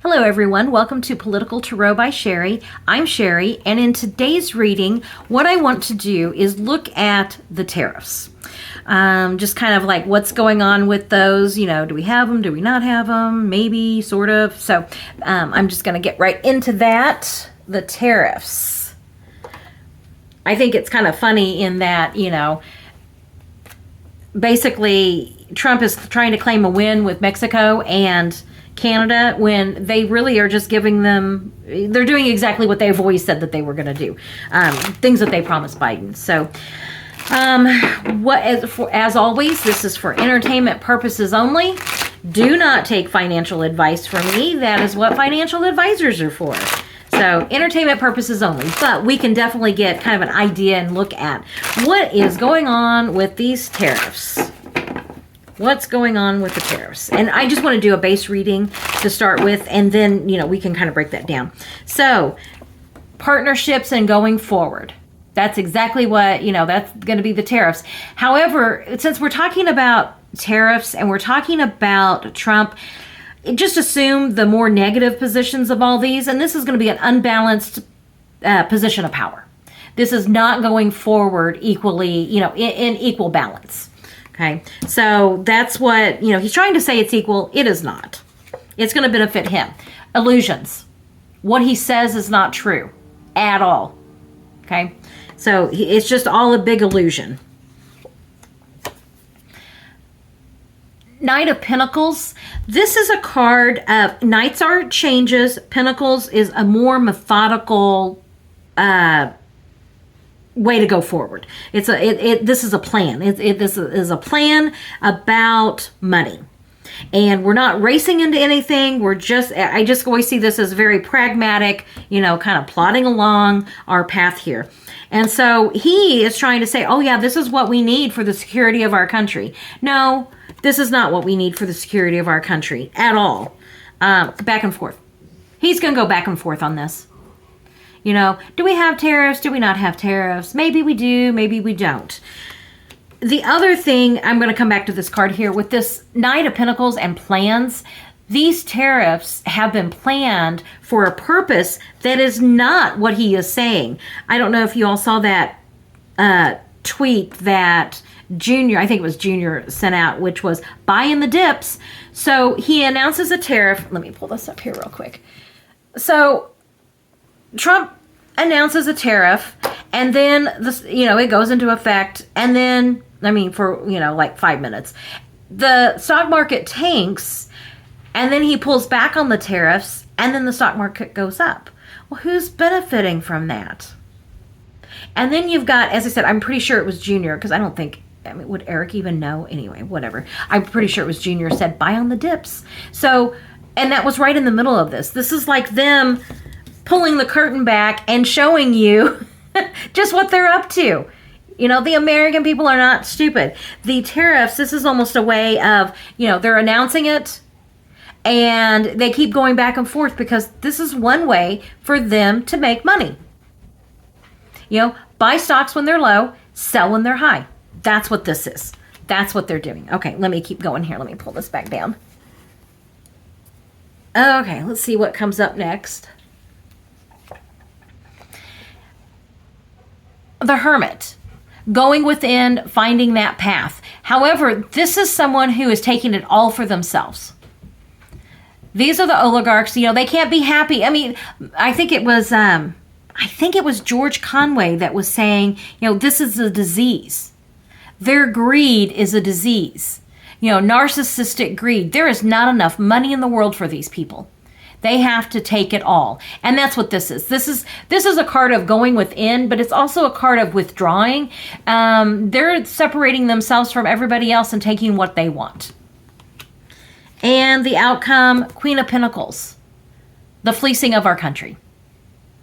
Hello everyone, welcome to Political Tarot by Sherry. I'm Sherry, and in today's reading, what I want to do is look at the tariffs. Just kind of like what's going on with those, do we have them, do we not have them, maybe, sort of. So I'm just going to get right into that, the tariffs. I think it's kind of funny in that, basically Trump is trying to claim a win with Mexico and Canada when they really are just giving them, they're doing exactly what they've always said that they were going to do, things that they promised Biden. So as always, this is for entertainment purposes only. Do not take financial advice from me. That is what financial advisors are for. So entertainment purposes only, but we can definitely get kind of an idea and look at what is going on with these tariffs. What's going on with the tariffs? And I just want to do a base reading to start with, and then, we can kind of break that down. So, partnerships and going forward. That's exactly what, that's going to be the tariffs. However, since we're talking about tariffs and we're talking about Trump, just assume the more negative positions of all these, and this is going to be an unbalanced position of power. This is not going forward equally, in equal balance. Okay, so that's what, he's trying to say it's equal. It is not. It's going to benefit him. Illusions. What he says is not true at all. Okay, so it's just all a big illusion. Knight of Pentacles. This is a card of, Knights are changes. Pentacles is a more methodical way to go forward. This is a plan. This is a plan about money, and we're not racing into anything. I just always see this as very pragmatic, kind of plodding along our path here. And so he is trying to say, oh yeah, this is what we need for the security of our country. No, this is not what we need for the security of our country at all. Back and forth. He's going to go back and forth on this. Do we have tariffs? Do we not have tariffs? Maybe we do, maybe we don't. The other thing, I'm going to come back to this card here with this Knight of Pentacles and plans. These tariffs have been planned for a purpose that is not what he is saying. I don't know if you all saw that tweet that I think it was Junior sent out, which was buy in the dips. So he announces a tariff. Let me pull this up here real quick. So Trump announces a tariff, and then it goes into effect, and then for like 5 minutes, the stock market tanks, and then he pulls back on the tariffs, and then the stock market goes up. Well, who's benefiting from that? And then you've got, as I said, I'm pretty sure it was Junior, because I don't think, would Eric even know? Anyway, whatever. I'm pretty sure it was Junior said buy on the dips. So, and that was right in the middle of this. This is like them pulling the curtain back and showing you just what they're up to. The American people are not stupid. The tariffs, this is almost a way of, they're announcing it and they keep going back and forth because this is one way for them to make money. Buy stocks when they're low, sell when they're high. That's what this is. That's what they're doing. Okay, let me keep going here. Let me pull this back down. Okay, let's see what comes up next. The Hermit, going within, finding that path. However, this is someone who is taking it all for themselves. These are the oligarchs. They can't be happy. I think it was George Conway that was saying, this is a disease. Their greed is a disease. Narcissistic greed. There is not enough money in the world for these people. They have to take it all. And that's what this is. This is a card of going within, but it's also a card of withdrawing. They're separating themselves from everybody else and taking what they want. And the outcome, Queen of Pentacles. The fleecing of our country.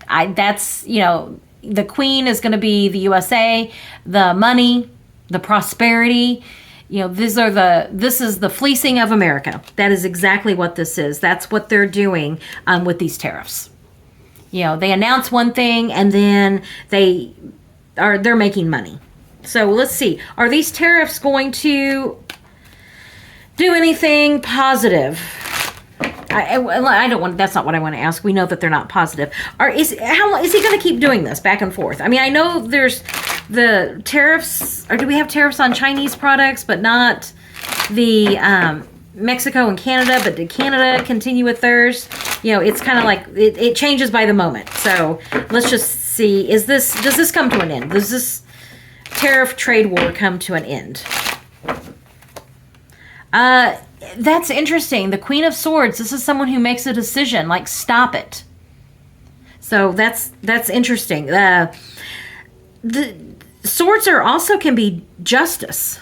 The Queen is going to be the USA, the money, the prosperity. This is the fleecing of America. That is exactly what this is. That's what they're doing with these tariffs. They announce one thing and then they're making money. So let's see. Are these tariffs going to do anything positive? I don't want. That's not what I want to ask. We know that they're not positive. How long is he going to keep doing this back and forth? I mean, I know there's the tariffs, or do we have tariffs on Chinese products, but not the Mexico and Canada? But did Canada continue with theirs? It's kind of like it changes by the moment. So let's just see. Does this come to an end? Does this tariff trade war come to an end? That's interesting. The Queen of Swords. This is someone who makes a decision, like stop it. So that's interesting. The swords also can be justice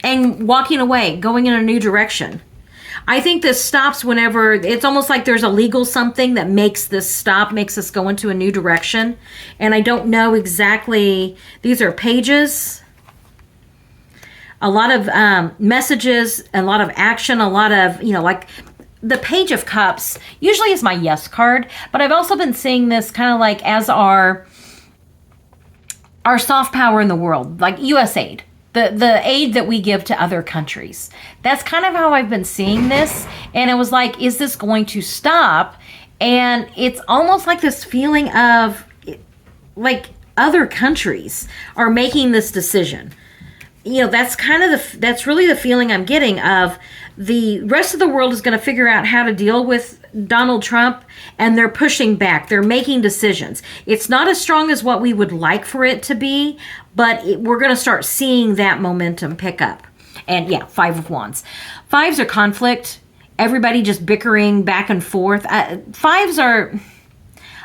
and walking away, going in a new direction. I think this stops whenever it's almost like there's a legal something that makes this stop, makes us go into a new direction. And I don't know exactly. These are pages. A lot of messages, a lot of action, a lot of, like the Page of Cups usually is my yes card, but I've also been seeing this kind of like as our soft power in the world, like U.S. aid, the aid that we give to other countries. That's kind of how I've been seeing this. And it was like, is this going to stop? And it's almost like this feeling of like other countries are making this decision. That's kind of that's really the feeling I'm getting of the rest of the world is going to figure out how to deal with Donald Trump, and they're pushing back. They're making decisions. It's not as strong as what we would like for it to be, but we're going to start seeing that momentum pick up. And yeah, Five of Wands. Fives are conflict. Everybody just bickering back and forth. Fives are...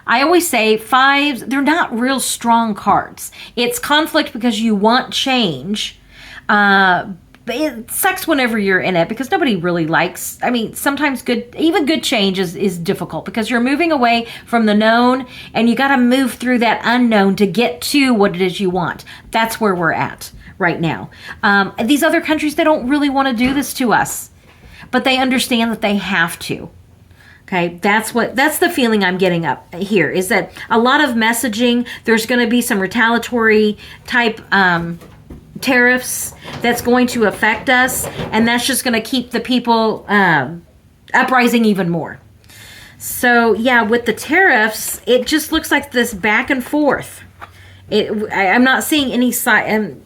I always say fives, they're not real strong cards. It's conflict because you want change. But it sucks whenever you're in it because nobody really likes, sometimes even good change is difficult because you're moving away from the known and you got to move through that unknown to get to what it is you want. That's where we're at right now. These other countries, they don't really want to do this to us, but they understand that they have to. Okay, that's the feeling I'm getting up here, is that a lot of messaging, there's going to be some retaliatory type tariffs that's going to affect us, and that's just going to keep the people uprising even more. So yeah, with the tariffs, it just looks like this back and forth. I'm not seeing any side,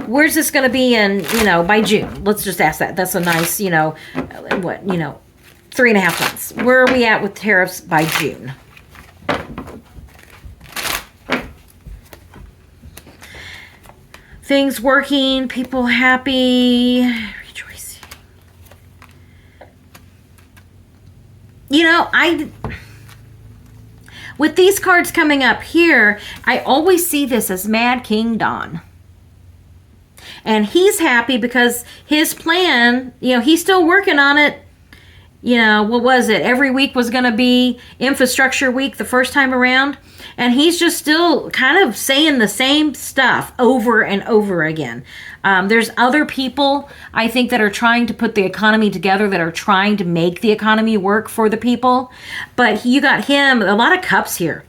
where's this going to be in, by June? Let's just ask that. That's a nice, 3.5 months. Where are we at with tariffs by June? Things working, people happy, rejoicing. With these cards coming up here, I always see this as Mad King Don. And he's happy because his plan, he's still working on it. What was it? Every week was going to be infrastructure week the first time around. And he's just still kind of saying the same stuff over and over again. There's other people, I think, that are trying to put the economy together, that are trying to make the economy work for the people. But you got him, a lot of cups here.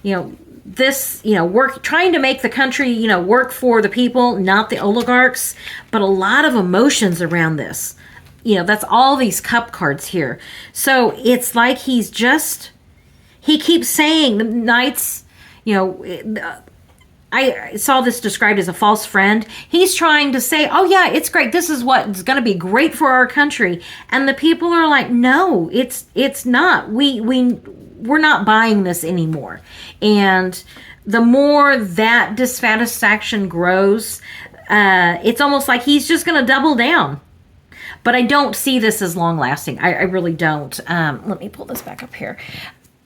Work, trying to make the country, work for the people, not the oligarchs. But a lot of emotions around this. That's all these cup cards here. So it's like he keeps saying the knights, I saw this described as a false friend. He's trying to say, oh yeah, it's great. This is what's going to be great for our country. And the people are like, no, it's not. We're not buying this anymore. And the more that dissatisfaction grows, it's almost like he's just going to double down. But I don't see this as long lasting. I really don't. Let me pull this back up here.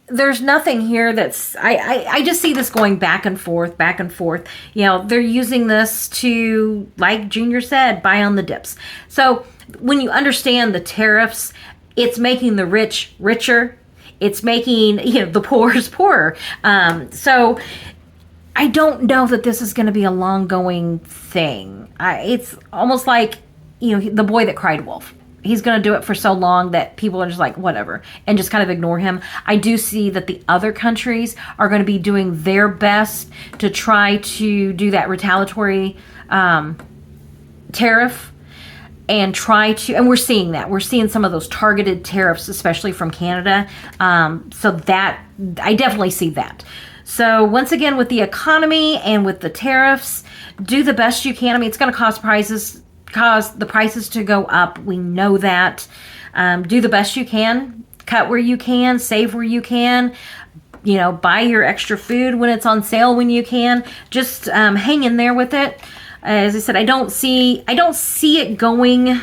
There's nothing here that's, I just see this going back and forth, back and forth. They're using this to, like Junior said, buy on the dips. So when you understand the tariffs, it's making the rich richer. It's making, the poor's poorer. So I don't know that this is going to be a long going thing. It's almost like, the boy that cried wolf. He's going to do it for so long that people are just like, whatever, and just kind of ignore him. I do see that the other countries are going to be doing their best to try to do that retaliatory tariff. and try to, and we're seeing that. We're seeing some of those targeted tariffs, especially from Canada. So that, I definitely see that. So once again, with the economy and with the tariffs, do the best you can. I mean, it's going to cause the prices to go up. We know that. Do the best you can. Cut where you can. Save where you can. You know, buy your extra food when it's on sale when you can. Just hang in there with it. As I said, I don't see it going.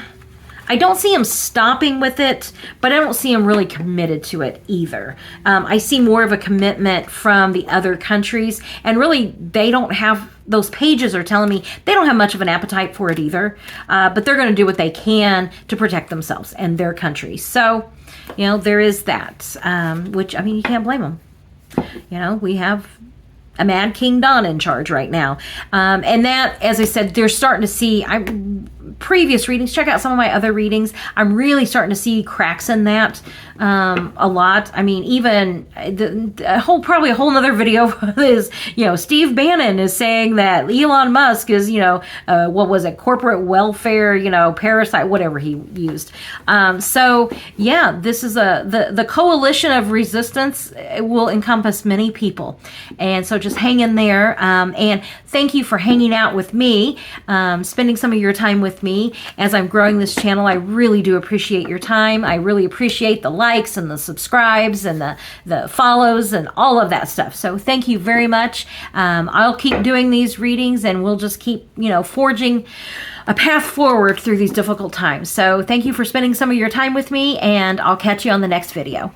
I don't see him stopping with it, but I don't see him really committed to it either. I see more of a commitment from the other countries, and really they don't have, those pages are telling me they don't have much of an appetite for it either, but they're going to do what they can to protect themselves and their countries. So, you know, there is that, which, I mean, you can't blame them. You know, we have a Mad King Don in charge right now. And that, as I said, they're starting to see, previous readings, check out some of my other readings. I'm really starting to see cracks in that a lot. I mean, even probably a whole nother video is, you know, Steve Bannon is saying that Elon Musk is, you know, what was it, corporate welfare, you know, parasite, whatever he used. So yeah, this is the coalition of resistance will encompass many people. And so just hang in there. And thank you for hanging out with me, spending some of your time with me as I'm growing this channel. I really do appreciate your time. I really appreciate the likes and the subscribes and the follows and all of that stuff. So thank you very much. I'll keep doing these readings, and we'll just keep, you know, forging a path forward through these difficult times. So thank you for spending some of your time with me, and I'll catch you on the next video.